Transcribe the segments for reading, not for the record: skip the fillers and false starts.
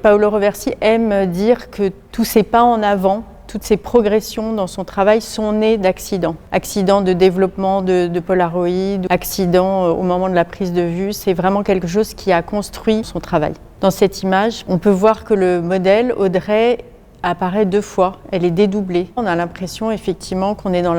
Paolo Roversi aime dire que tous ses pas en avant, toutes ses progressions dans son travail sont nées d'accidents. Accidents de développement de Polaroid, accidents au moment de la prise de vue, c'est vraiment quelque chose qui a construit son travail. Dans cette image, on peut voir que le modèle, Audrey, apparaît 2 fois, elle est dédoublée. On a l'impression effectivement qu'on est dans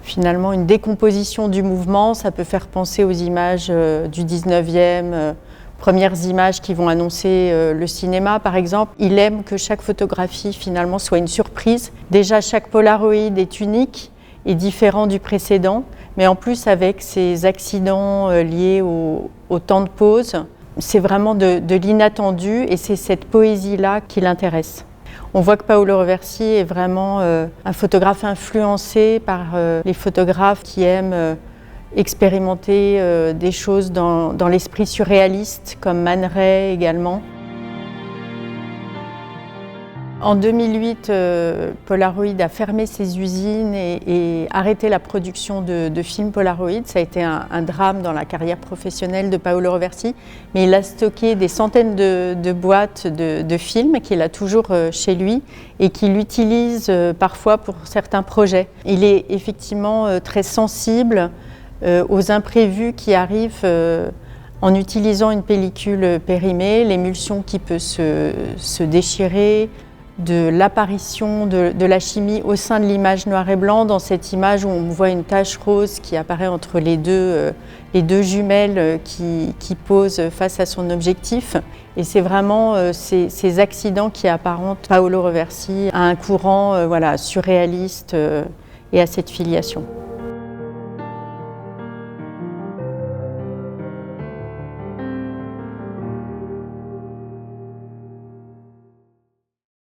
finalement une décomposition du mouvement, ça peut faire penser aux images du 19e, premières images qui vont annoncer le cinéma par exemple. Il aime que chaque photographie finalement soit une surprise. Déjà chaque Polaroid est unique et différent du précédent, mais en plus avec ces accidents liés au temps de pause, c'est vraiment de l'inattendu et c'est cette poésie-là qui l'intéresse. On voit que Paolo Roversi est vraiment un photographe influencé par les photographes qui aiment expérimenter des choses dans l'esprit surréaliste, comme Man Ray également. En 2008, Polaroid a fermé ses usines et arrêté la production de films Polaroid. Ça a été un drame dans la carrière professionnelle de Paolo Roversi, mais il a stocké des centaines de boîtes de films qu'il a toujours chez lui et qu'il utilise parfois pour certains projets. Il est effectivement très sensible aux imprévus qui arrivent en utilisant une pellicule périmée, l'émulsion qui peut se déchirer, de l'apparition de la chimie au sein de l'image noir et blanc. Dans cette image où on voit une tache rose qui apparaît entre les deux jumelles qui posent face à son objectif. Et c'est vraiment ces accidents qui apparentent Paolo Roversi à un courant surréaliste et à cette filiation.